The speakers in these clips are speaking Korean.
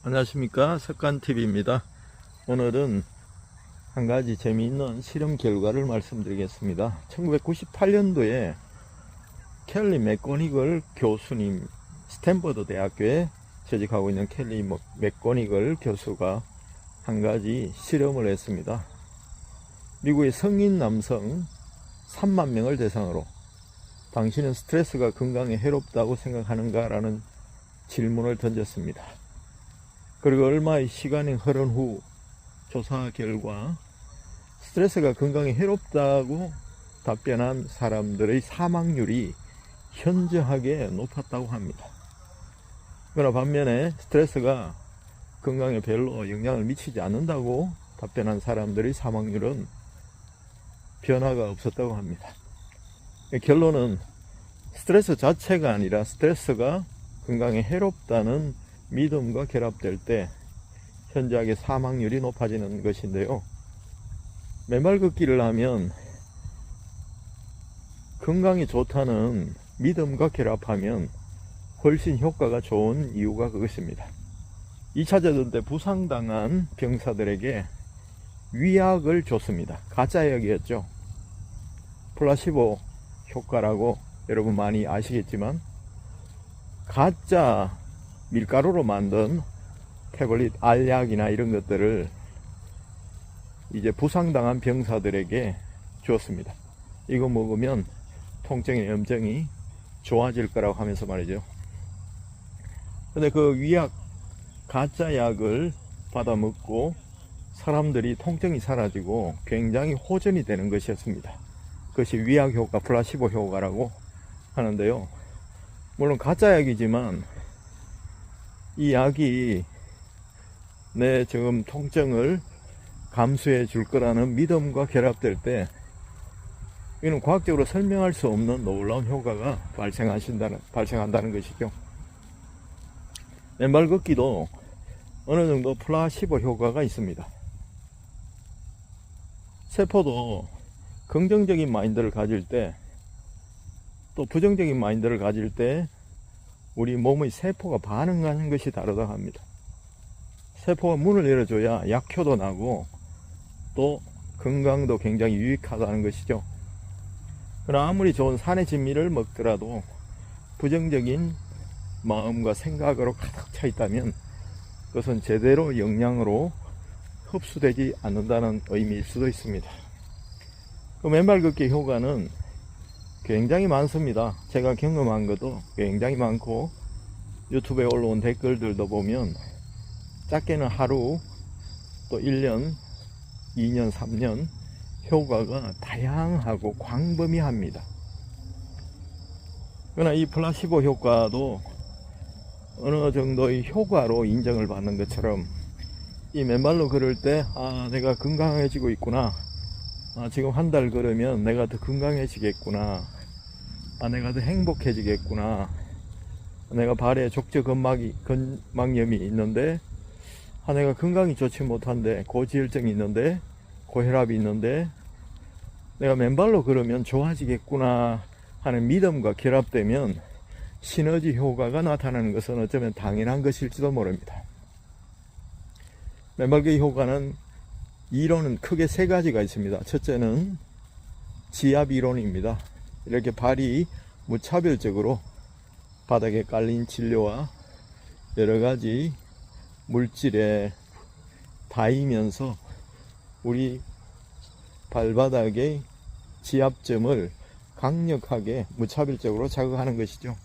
안녕하십니까, 석간TV입니다. 오늘은 한 가지 재미있는 실험 결과를 말씀드리겠습니다. 1998년도에 켈리 맥고니걸 교수님, 스탠퍼드 대학교에 재직하고 있는 켈리 맥고니걸 교수가 한 가지 실험을 했습니다. 미국의 성인 남성 3만 명을 대상으로 당신은 스트레스가 건강에 해롭다고 생각하는가? 라는 질문을 던졌습니다. 그리고 얼마의 시간이 흐른 후 조사 결과 스트레스가 건강에 해롭다고 답변한 사람들의 사망률이 현저하게 높았다고 합니다. 그러나 반면에 스트레스가 건강에 별로 영향을 미치지 않는다고 답변한 사람들의 사망률은 변화가 없었다고 합니다. 결론은 스트레스 자체가 아니라 스트레스가 건강에 해롭다는 믿음과 결합될 때 현저하게 사망률이 높아지는 것인데요. 맨발 걷기를 하면 건강에 좋다는 믿음과 결합하면 훨씬 효과가 좋은 이유가 그것입니다. 2차 대전 때 부상당한 병사들에게 위약을 줬습니다. 가짜약이었죠. 플라시보 효과라고 여러분 많이 아시겠지만 가짜 밀가루로 만든 태블릿 알약이나 이런 것들을 이제 부상당한 병사들에게 주었습니다. 이거 먹으면 통증의 염증이 좋아질 거라고 하면서 말이죠. 근데 그 위약 가짜 약을 받아 먹고 사람들이 통증이 사라지고 굉장히 호전이 되는 것이었습니다. 그것이 위약 효과, 플라시보 효과라고 하는데요. 물론 가짜 약이지만 이 약이 내 지금 통증을 감수해 줄 거라는 믿음과 결합될 때 이는 과학적으로 설명할 수 없는 놀라운 효과가 발생한다는 것이죠. 맨발 걷기도 어느 정도 플라시보 효과가 있습니다. 세포도 긍정적인 마인드를 가질 때 또 부정적인 마인드를 가질 때 우리 몸의 세포가 반응하는 것이 다르다고 합니다. 세포가 문을 열어줘야 약효도 나고 또 건강도 굉장히 유익하다는 것이죠. 그러나 아무리 좋은 산의 진미를 먹더라도 부정적인 마음과 생각으로 가득 차 있다면 그것은 제대로 영양으로 흡수되지 않는다는 의미일 수도 있습니다. 그 맨발 걷기 효과는 굉장히 많습니다. 제가 경험한 것도 굉장히 많고 유튜브에 올라온 댓글들도 보면 작게는 하루 또 1년, 2년, 3년 효과가 다양하고 광범위합니다. 그러나 이 플라시보 효과도 어느 정도의 효과로 인정을 받는 것처럼 이 맨발로 걸을 때 내가 건강해지고 있구나, 지금 한 달 걸으면 내가 더 건강해지겠구나, 내가 더 행복해지겠구나, 내가 발에 족저근막염이 있는데 내가 건강이 좋지 못한데 고지혈증이 있는데 고혈압이 있는데 내가 맨발로 걸으면 좋아지겠구나 하는 믿음과 결합되면 시너지 효과가 나타나는 것은 어쩌면 당연한 것일지도 모릅니다. 맨발걷기 효과는 이론은 크게 세 가지가 있습니다. 첫째는 지압 이론입니다. 이렇게 발이 무차별적으로 바닥에 깔린 진료와 여러가지 물질에 닿으면서 우리 발바닥의 지압점을 강력하게 무차별적으로 자극하는 것이죠.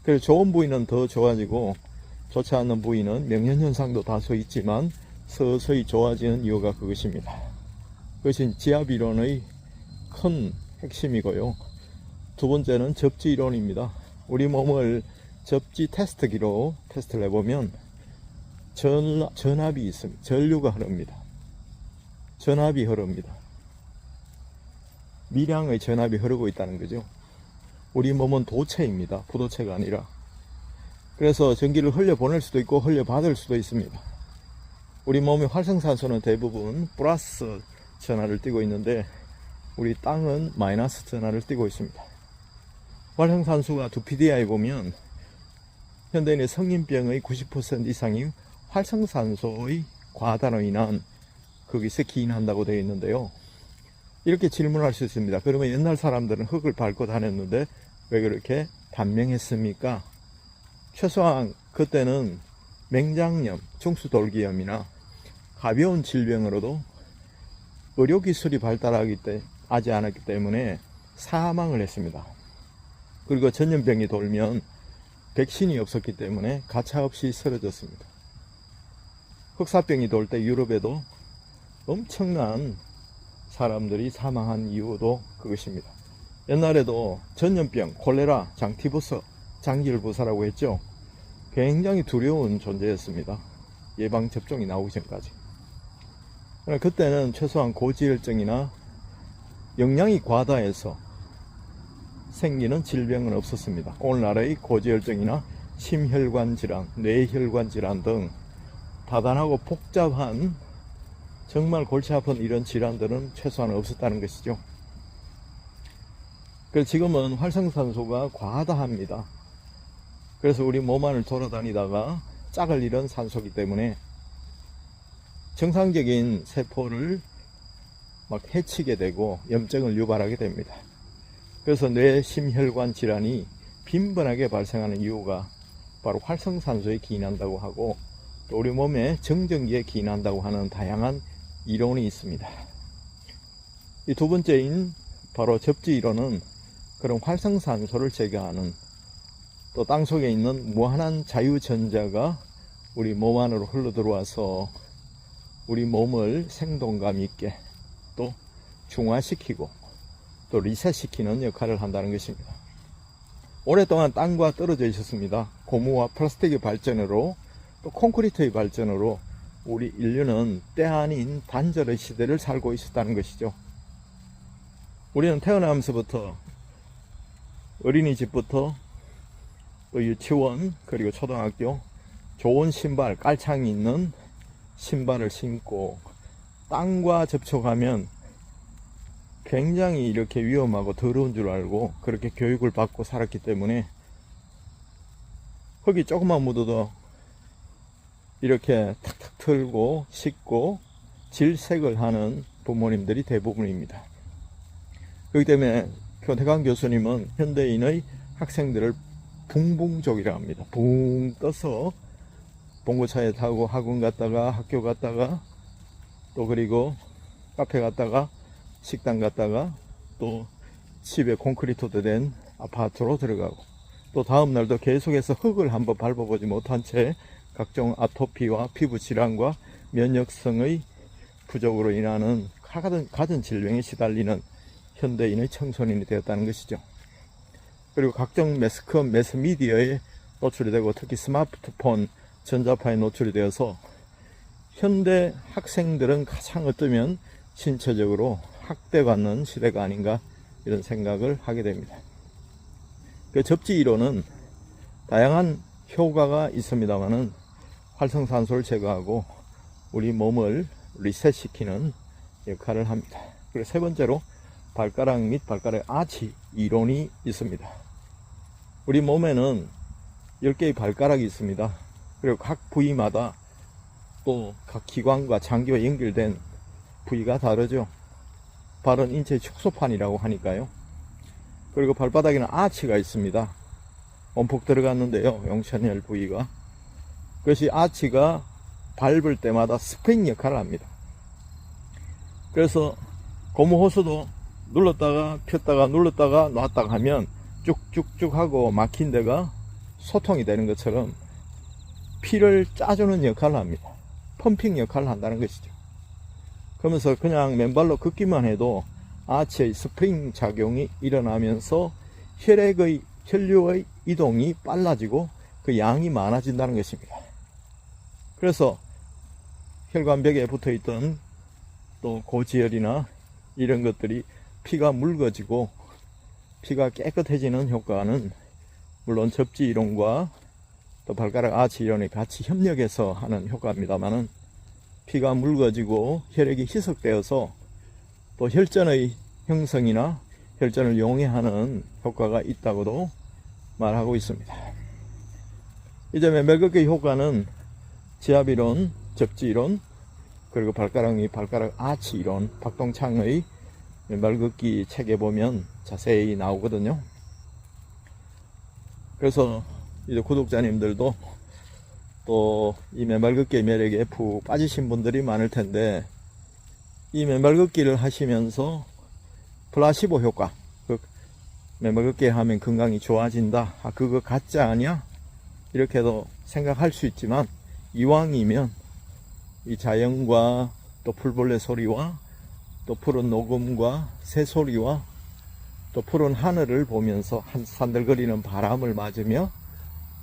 그래서 좋은 부위는 더 좋아지고 좋지 않은 부위는 명현현상도 다소 있지만 서서히 좋아지는 이유가 그것입니다. 그것이 지압 이론의 큰 핵심이고요. 두 번째는 접지 이론입니다. 우리 몸을 접지 테스트기로 테스트를 해보면 전압이 있습니다. 전류가 흐릅니다. 전압이 흐릅니다. 미량의 전압이 흐르고 있다는 거죠. 우리 몸은 도체입니다. 부도체가 아니라. 그래서 전기를 흘려보낼 수도 있고 흘려받을 수도 있습니다. 우리 몸의 활성산소는 대부분 플러스 전하를 띠고 있는데 우리 땅은 마이너스 전하를 띠고 있습니다. 활성산소가 두피디아에 보면 현대인의 성인병의 90% 이상이 활성산소의 과다로 인한 거기서 기인한다고 되어 있는데요. 이렇게 질문할 수 있습니다. 그러면 옛날 사람들은 흙을 밟고 다녔는데 왜 그렇게 단명했습니까? 최소한 그때는 맹장염, 중수돌기염이나 가벼운 질병으로도 의료기술이 발달하지 않았기 때문에 사망을 했습니다. 그리고 전염병이 돌면 백신이 없었기 때문에 가차없이 쓰러졌습니다. 흑사병이 돌 때 유럽에도 엄청난 사람들이 사망한 이유도 그것입니다. 옛날에도 전염병, 콜레라, 장티푸스, 장기율부사라고 했죠. 굉장히 두려운 존재였습니다. 예방접종이 나오기 전까지. 그때는 최소한 고지혈증이나 영양이 과다해서 생기는 질병은 없었습니다. 오늘날의 고지혈증이나 심혈관 질환, 뇌혈관 질환 등 다단하고 복잡한 정말 골치 아픈 이런 질환들은 최소한 없었다는 것이죠. 그래서 지금은 활성산소가 과다합니다. 그래서 우리 몸 안을 돌아다니다가 짝을 잃은 산소이기 때문에 정상적인 세포를 막 해치게 되고 염증을 유발하게 됩니다. 그래서 뇌 심혈관 질환이 빈번하게 발생하는 이유가 바로 활성산소에 기인한다고 하고, 또 우리 몸에 정전기에 기인한다고 하는 다양한 이론이 있습니다. 이 두 번째인 바로 접지 이론은 그런 활성산소를 제거하는, 또 땅속에 있는 무한한 자유전자가 우리 몸 안으로 흘러 들어와서 우리 몸을 생동감 있게 또 중화시키고 또 리셋시키는 역할을 한다는 것입니다. 오랫동안 땅과 떨어져 있었습니다. 고무와 플라스틱의 발전으로 또 콘크리트의 발전으로 우리 인류는 때 아닌 단절의 시대를 살고 있었다는 것이죠. 우리는 태어나면서부터 어린이집부터 유치원 그리고 초등학교 좋은 신발, 깔창이 있는 신발을 신고 땅과 접촉하면 굉장히 이렇게 위험하고 더러운 줄 알고 그렇게 교육을 받고 살았기 때문에 흙이 조금만 묻어도 이렇게 탁탁 털고 씻고 질색을 하는 부모님들이 대부분입니다. 그렇기 때문에 교태강 교수님은 현대인의 학생들을 붕붕족이라 합니다. 붕 떠서 봉고차에 타고 학원 갔다가 학교 갔다가 또 그리고 카페 갔다가 식당 갔다가 또 집에 콘크리트로 된 아파트로 들어가고 또 다음날도 계속해서 흙을 한번 밟아보지 못한 채 각종 아토피와 피부 질환과 면역성의 부족으로 인하는 가진 질병에 시달리는 현대인의 청소년이 되었다는 것이죠. 그리고 각종 매스미디어에 노출이 되고 특히 스마트폰, 전자파에 노출이 되어서 현대 학생들은 가장 어쩌면 신체적으로 학대받는 시대가 아닌가 이런 생각을 하게 됩니다. 그 접지 이론은 다양한 효과가 있습니다만은 활성산소를 제거하고 우리 몸을 리셋시키는 역할을 합니다. 그리고 세 번째로 발가락 및 발가락 아치 이론이 있습니다. 우리 몸에는 10개의 발가락이 있습니다. 그리고 각 부위마다 또 각 기관과 장기와 연결된 부위가 다르죠. 발은 인체의 축소판이라고 하니까요. 그리고 발바닥에는 아치가 있습니다. 원폭 들어갔는데요, 용천혈 부위가. 그것이 아치가 밟을 때마다 스프링 역할을 합니다. 그래서 고무호수도 눌렀다가 폈다가 눌렀다가 놨다가 하면 쭉쭉쭉 하고 막힌 데가 소통이 되는 것처럼 피를 짜주는 역할을 합니다. 펌핑 역할을 한다는 것이죠. 그러면서 그냥 맨발로 걷기만 해도 아치의 스프링 작용이 일어나면서 혈류의 이동이 빨라지고 그 양이 많아진다는 것입니다. 그래서 혈관벽에 붙어있던 또 고지혈이나 이런 것들이 피가 묽어지고 피가 깨끗해지는 효과는 물론 접지 이론과 또 발가락 아치 이론이 같이 협력해서 하는 효과입니다만은 피가 묽어지고 혈액이 희석되어서 또 혈전의 형성이나 혈전을 용해하는 효과가 있다고도 말하고 있습니다. 이제 매거계 효과는 지압 이론, 접지 이론, 그리고 발가락 아치 이론, 박동창의 맨발 걷기 책에 보면 자세히 나오거든요. 그래서 이제 구독자님들도 또 이 맨발 걷기의 매력에 푹 빠지신 분들이 많을 텐데, 이 맨발 걷기를 하시면서 플라시보 효과, 맨발 걷기 하면 건강이 좋아진다, 그거 가짜 아니야? 이렇게도 생각할 수 있지만, 이왕이면 이 자연과 또 풀벌레 소리와 또 푸른 녹음과 새소리와 또 푸른 하늘을 보면서 산들거리는 바람을 맞으며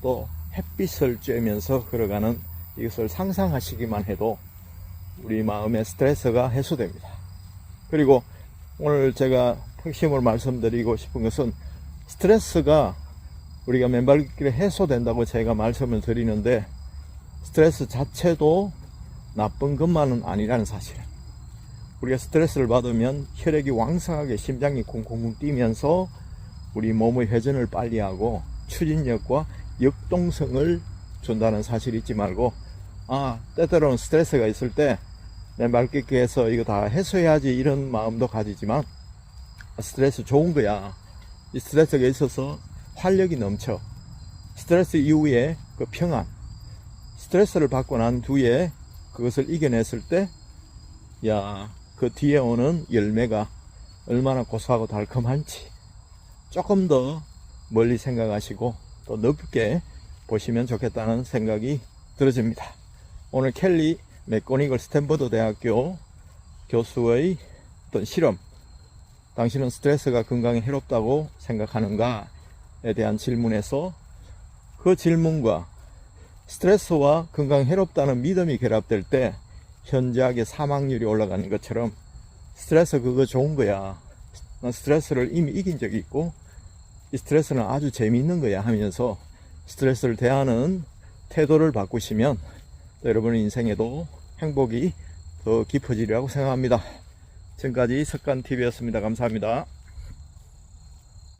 또 햇빛을 쬐면서 걸어가는 이것을 상상하시기만 해도 우리 마음의 스트레스가 해소됩니다. 그리고 오늘 제가 핵심으로 말씀드리고 싶은 것은, 스트레스가 우리가 맨발 걷기를 해소된다고 제가 말씀을 드리는데, 스트레스 자체도 나쁜 것만은 아니라는 사실. 우리가 스트레스를 받으면 혈액이 왕성하게 심장이 쿵쿵쿵 뛰면서 우리 몸의 회전을 빨리 하고 추진력과 역동성을 준다는 사실 잊지 말고, 때때로는 스트레스가 있을 때 맨발 걷기해서 이거 다 해소해야지 이런 마음도 가지지만, 스트레스 좋은 거야. 이 스트레스가 있어서 활력이 넘쳐. 스트레스 이후에 그 평안, 스트레스를 받고 난 뒤에 그것을 이겨냈을 때, 그 뒤에 오는 열매가 얼마나 고소하고 달콤한지 조금 더 멀리 생각하시고 또 넓게 보시면 좋겠다는 생각이 들어집니다. 오늘 켈리 맥고니걸 스탠퍼드 대학교 교수의 어떤 실험, 당신은 스트레스가 건강에 해롭다고 생각하는가에 대한 질문에서, 그 질문과 스트레스와 건강에 해롭다는 믿음이 결합될 때 현저하게 사망률이 올라가는 것처럼, 스트레스 그거 좋은 거야, 난 스트레스를 이미 이긴 적이 있고 이 스트레스는 아주 재미있는 거야 하면서 스트레스를 대하는 태도를 바꾸시면 여러분의 인생에도 행복이 더 깊어지리라고 생각합니다. 지금까지 석간TV였습니다. 감사합니다.